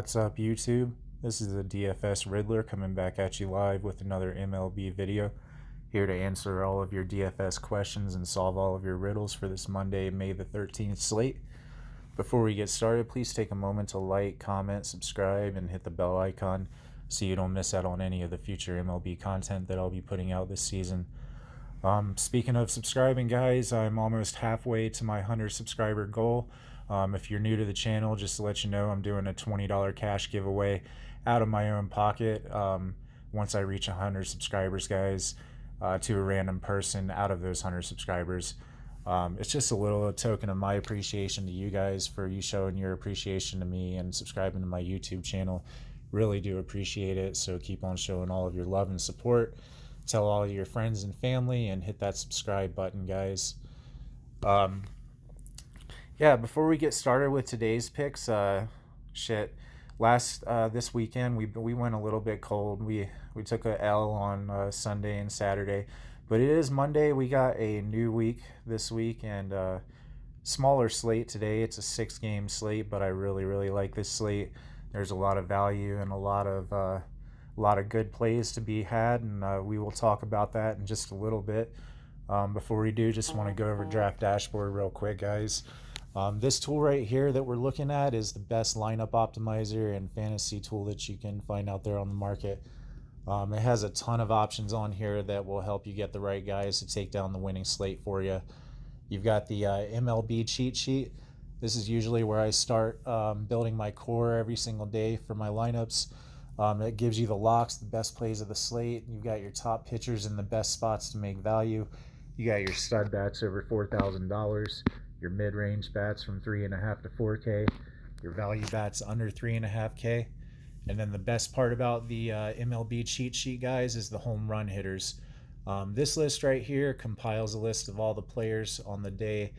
What's up, YouTube? This is the DFS Riddler coming back at you live with another MLB video. Here to answer all of your DFS questions and solve all of your riddles for this Monday, May the 13th slate. Before we get started, please take a moment to like, comment, subscribe, and hit the bell icon so you don't miss out on any of the future MLB content that I'll be putting out this season. Speaking of subscribing, guys, I'm almost halfway to my 100 subscriber goal. If you're new to the channel, just to let you know, I'm doing a $20 cash giveaway out of my own pocket once I reach 100 subscribers, guys, to a random person out of those 100 subscribers. It's just a little token of my appreciation to you guys for you showing your appreciation to me and subscribing to my YouTube channel. Really do appreciate it, so keep on showing all of your love and support. Tell all of your friends and family and hit that subscribe button, guys. Yeah, before we get started with today's picks, this weekend we went a little bit cold. We took a L on Sunday and Saturday, but it is Monday. We got a new week this week and smaller slate today. It's a 6-game slate, but I really like this slate. There's a lot of value and a lot of good plays to be had, and we will talk about that in just a little bit. Before we do, just want to go over Draft Dashboard real quick, guys. This tool right here that we're looking at is the best lineup optimizer and fantasy tool that you can find out there on the market. It has a ton of options on here that will help you get the right guys to take down the winning slate for you. You've got the MLB cheat sheet. This is usually where I start building my core every single day for my lineups. It gives you the locks, the best plays of the slate. You've got your top pitchers in the best spots to make value. You got your stud bats over $4,000, your mid-range bats from 3.5 to 4K, your value bats under 3.5K. And then the best part about the MLB cheat sheet, guys, is the home run hitters. This list right here compiles a list of all the players on the day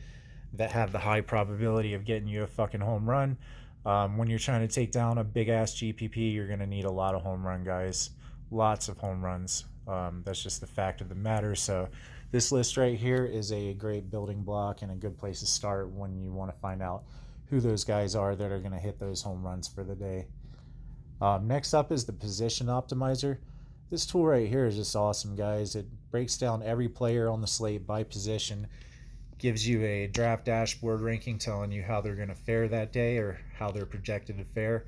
that have the high probability of getting you a fucking home run. When you're trying to take down a big-ass GPP, you're going to need a lot of home run guys. Lots of home runs. That's just the fact of the matter. So this list right here is a great building block and a good place to start when you want to find out who those guys are that are going to hit those home runs for the day. Next up is the position optimizer. This tool right here is just awesome, guys. It breaks down every player on the slate by position, gives you a draft dashboard ranking telling you how they're going to fare that day or how they're projected to fare.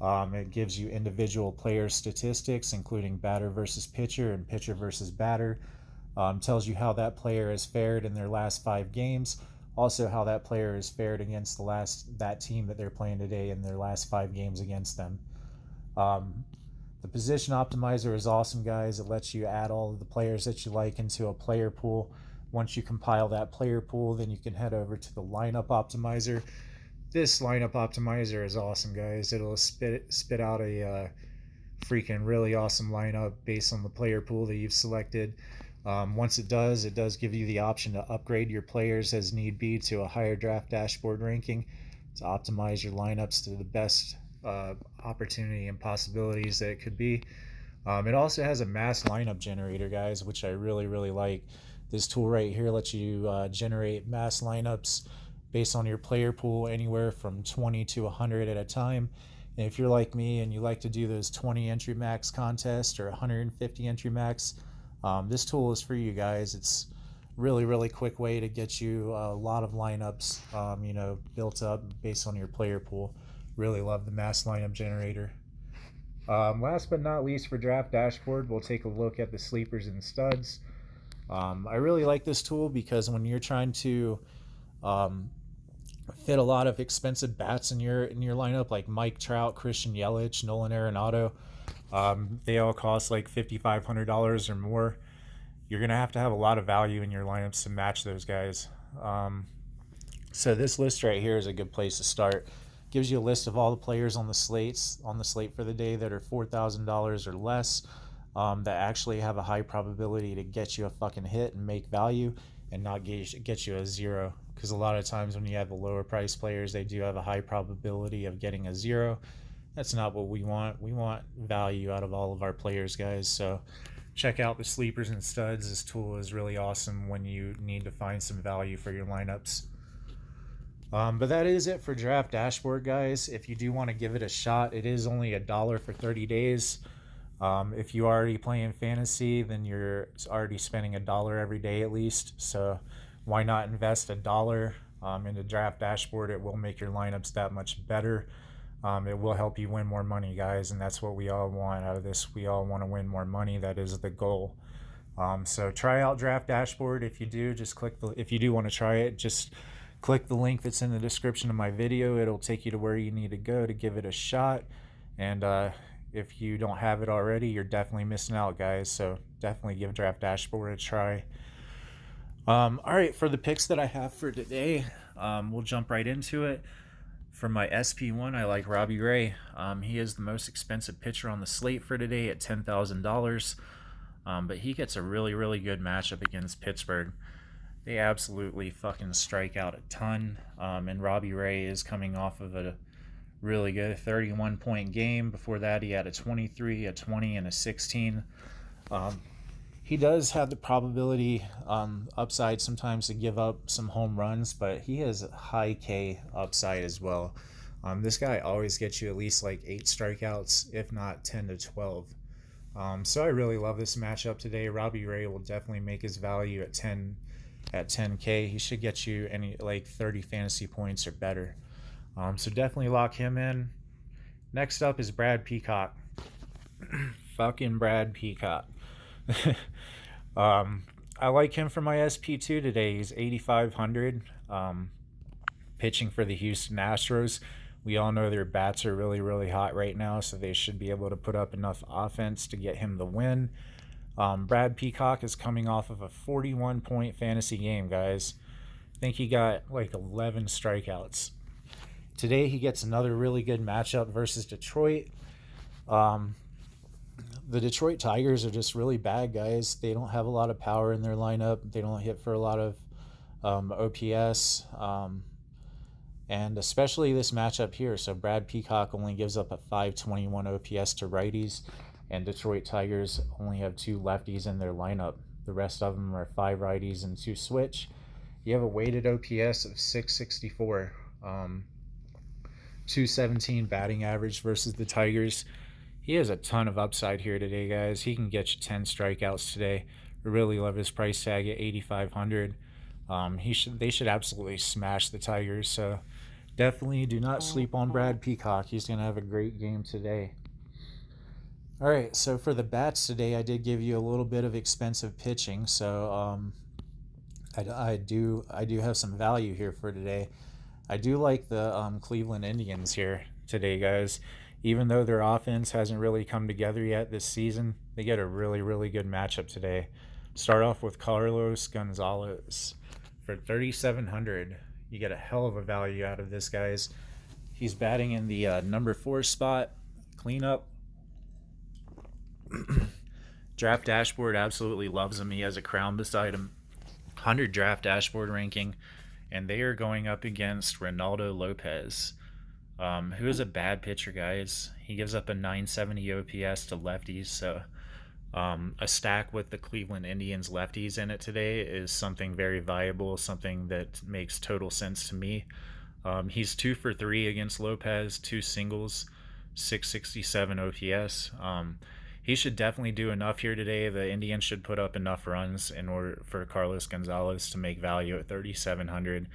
It gives you individual player statistics, including batter versus pitcher and pitcher versus batter. Tells you how that player has fared in their last 5 games. Also how that player has fared against that team that they're playing today in their last 5 games against them. The position optimizer is awesome, guys. It lets you add all of the players that you like into a player pool. Once you compile that player pool, then you can head over to the lineup optimizer. This lineup optimizer is awesome, guys. It'll spit out a freaking really awesome lineup based on the player pool that you've selected. Once it does give you the option to upgrade your players as need be to a higher draft dashboard ranking to optimize your lineups to the best opportunity and possibilities that it could be. It also has a mass lineup generator, guys, which I really like. This tool right here lets you generate mass lineups based on your player pool anywhere from 20 to 100 at a time. And if you're like me and you like to do those 20 entry max contests or 150 entry max, this tool is for you guys. It's really quick way to get you a lot of lineups built up based on your player pool. Really love the mass lineup generator. Last but not least, for draft dashboard, we'll take a look at the sleepers and studs. I really like this tool because when you're trying to fit a lot of expensive bats in your lineup, like Mike Trout, Christian Yelich, Nolan Arenado, they all cost like $5,500 or more. You're gonna have to have a lot of value in your lineups to match those guys. So this list right here is a good place to start. Gives you a list of all the players on the slate for the day that are $4,000 or less. That actually have a high probability to get you a fucking hit and make value and not get you a 0, because a lot of times when you have the lower price players, they do have a high probability of getting a 0. That's not what we want. We want value out of all of our players, guys. So check out the sleepers and studs. This tool is really awesome when you need to find some value for your lineups. But that is it for Draft Dashboard, guys. If you do want to give it a shot, it is only $1 for 30 days. If you are already playing fantasy, then you're already spending $1 every day at least. So why not invest $1 into Draft Dashboard? It will make your lineups that much better. It will help you win more money, guys, and that's what we all want out of this. We all want to win more money. That is the goal. So try out Draft Dashboard. If you do, just click the. If you do want to try it, just click the link that's in the description of my video. It'll take you to where you need to go to give it a shot. And if you don't have it already, you're definitely missing out, guys. So definitely give Draft Dashboard a try. All right, for the picks that I have for today, we'll jump right into it. For my SP1, I like Robbie Ray. He is the most expensive pitcher on the slate for today at $10,000. But he gets a really, really good matchup against Pittsburgh. They absolutely fucking strike out a ton. And Robbie Ray is coming off of a really good 31-point game. Before that, he had a 23, a 20, and a 16. He does have the probability upside sometimes to give up some home runs, but he has a high K upside as well. This guy always gets you at least like 8 strikeouts, if not 10 to 12. So I really love this matchup today. Robbie Ray will definitely make his value at 10K. He should get you any like 30 fantasy points or better. So definitely lock him in. Next up is Brad Peacock. Fucking Brad Peacock. I like him for my SP2 today. He's 8,500. Pitching for the Houston Astros. We all know their bats are really, really hot right now, so they should be able to put up enough offense to get him the win. Brad Peacock is coming off of a 41-point fantasy game, guys. I think he got like 11 strikeouts. Today he gets another really good matchup versus Detroit. The Detroit Tigers are just really bad, guys. They don't have a lot of power in their lineup. They don't hit for a lot of OPS. And especially this matchup here. So Brad Peacock only gives up a 521 OPS to righties, and Detroit Tigers only have 2 lefties in their lineup. The rest of them are 5 righties and 2 switch. You have a weighted OPS of 664, 217 batting average versus the Tigers. He has a ton of upside here today, guys. He can get you 10 strikeouts today. I really love his price tag at 8,500. They should absolutely smash the Tigers. So definitely do not sleep on Brad Peacock. He's going to have a great game today. All right, so for the bats today, I did give you a little bit of expensive pitching. So I do have some value here for today. I do like the Cleveland Indians here today, guys. Even though their offense hasn't really come together yet this season, they get a really, really good matchup today. Start off with Carlos Gonzalez. For 3,700, you get a hell of a value out of this, guys. He's batting in the number 4 spot. Cleanup. Draft Dashboard absolutely loves him. He has a crown beside him. 100 Draft Dashboard ranking. And they are going up against Ronaldo Lopez, who is a bad pitcher, guys. He gives up a 970 OPS to lefties, so a stack with the Cleveland Indians lefties in it today is something very viable, something that makes total sense to me. He's 2 for 3 against Lopez, 2 singles, 667 OPS. He should definitely do enough here today. The Indians should put up enough runs in order for Carlos Gonzalez to make value at 3,700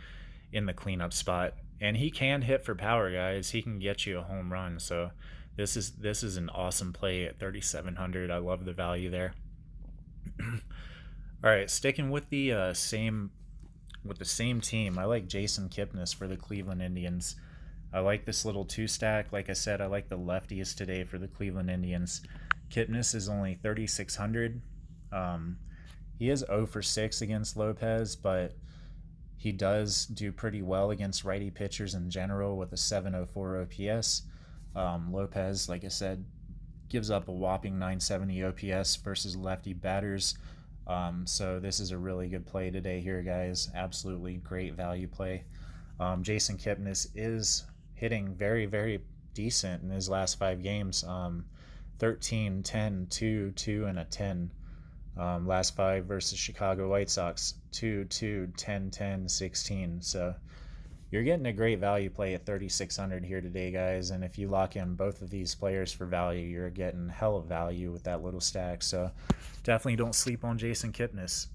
in the cleanup spot. And he can hit for power, guys. He can get you a home run. So this is an awesome play at 3,700. I love the value there. All right, sticking with the same team, I like Jason Kipnis for the Cleveland Indians. I like this little 2-stack. Like I said, I like the lefties today for the Cleveland Indians. Kipnis is only 3,600. He is 0 for 6 against Lopez, but he does do pretty well against righty pitchers in general with a 704 OPS. Lopez, like I said, gives up a whopping 970 OPS versus lefty batters. So this is a really good play today here, guys. Absolutely great value play. Jason Kipnis is hitting very, very decent in his last 5 games. 13, 10, 2, 2, and a 10. Last 5 versus Chicago White Sox, 2, 2, 10, 10, 16. So You're getting a great value play at 3,600 here today, guys. And if you lock in both of these players for value, you're getting hell of value with that little stack. So definitely don't sleep on Jason Kipnis.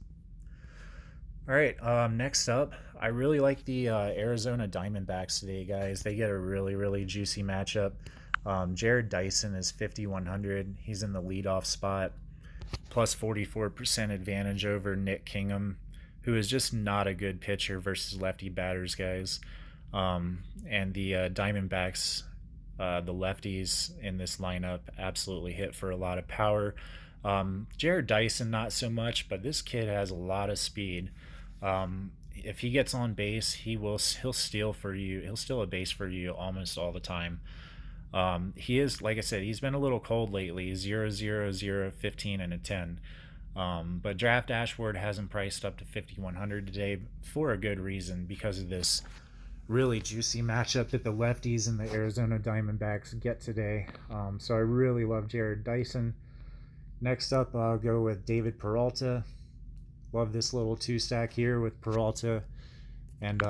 All right, next up, I really like the Arizona Diamondbacks today, guys. They get a really juicy matchup. Jared Dyson is 5,100. He's in the leadoff spot, plus 44% advantage over Nick Kingham, who is just not a good pitcher versus lefty batters, guys. And the Diamondbacks, the lefties in this lineup, absolutely hit for a lot of power. Jared Dyson, not so much, but this kid has a lot of speed. If he gets on base, he'll steal for you. He'll steal a base for you almost all the time. He is, like I said, he's been a little cold lately. 0, 0, 0, 15, and a 10. But Draft Dashboard has him priced up to 5,100 today for a good reason, because of this really juicy matchup that the lefties and the Arizona Diamondbacks get today. So I really love Jared Dyson. Next up, I'll go with David Peralta. Love this little two stack here with Peralta and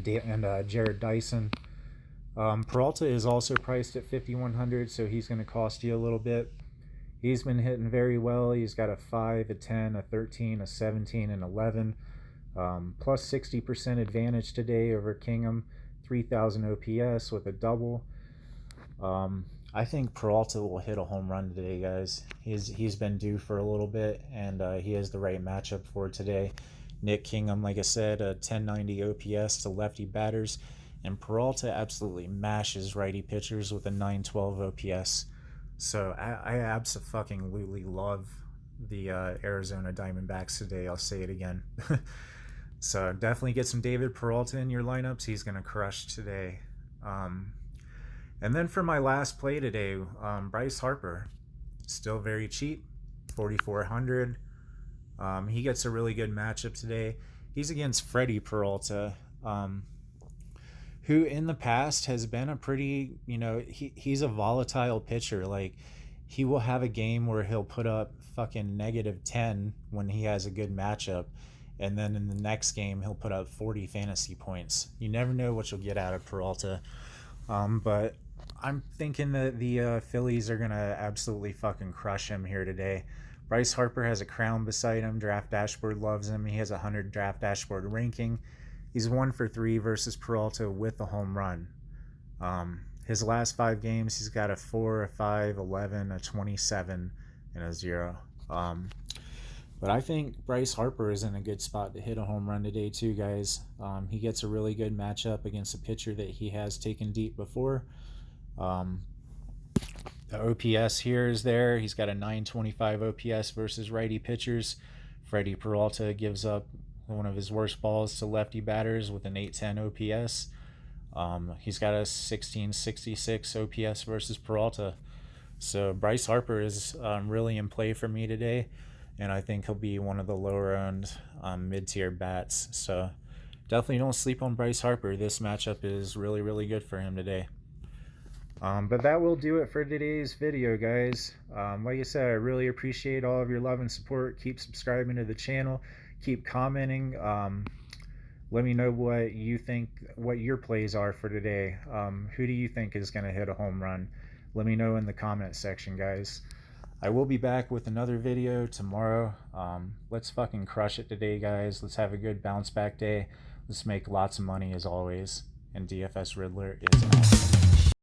Jared Dyson. Peralta is also priced at 5,100, so he's going to cost you a little bit. He's been hitting very well. He's got a 5, a 10, a 13, a 17, and 11. Plus 60% advantage today over Kingham. 3,000 OPS with a double. I think Peralta will hit a home run today, guys. He's been due for a little bit, and he has the right matchup for today. Nick Kingham, like I said, a 1090 OPS to lefty batters, and Peralta absolutely mashes righty pitchers with a 912 OPS. So I absolutely love the Arizona Diamondbacks today. I'll say it again. So definitely get some David Peralta in your lineups. He's going to crush today. And then for my last play today, Bryce Harper, still very cheap, 4,400. He gets a really good matchup today. He's against Freddie Peralta, who in the past has been a pretty, he's a volatile pitcher. Like, he will have a game where he'll put up fucking -10 when he has a good matchup, and then in the next game he'll put up 40 fantasy points. You never know what you'll get out of Peralta. But I'm thinking that the Phillies are going to absolutely fucking crush him here today. Bryce Harper has a crown beside him. Draft Dashboard loves him. He has a 100 Draft Dashboard ranking. He's 1 for 3 versus Peralta with a home run. His last 5 games, he's got a 4, a 5, 11, a 27, and a 0. But I think Bryce Harper is in a good spot to hit a home run today too, guys. He gets a really good matchup against a pitcher that he has taken deep before. The OPS here is there. He's got a 925 OPS versus righty pitchers. Freddie Peralta gives up one of his worst balls to lefty batters with an 810 OPS. He's got a 1666 OPS versus Peralta. So Bryce Harper is really in play for me today, and I think he'll be one of the lower owned mid-tier bats. So definitely don't sleep on Bryce Harper. This matchup is really good for him today. But that will do it for today's video, guys. Like I said, I really appreciate all of your love and support. Keep subscribing to the channel. Keep commenting. Let me know what you think, what your plays are for today. Who do you think is going to hit a home run? Let me know in the comment section, guys. I will be back with another video tomorrow. Let's fucking crush it today, guys. Let's have a good bounce back day. Let's make lots of money as always. And DFS Riddler is out.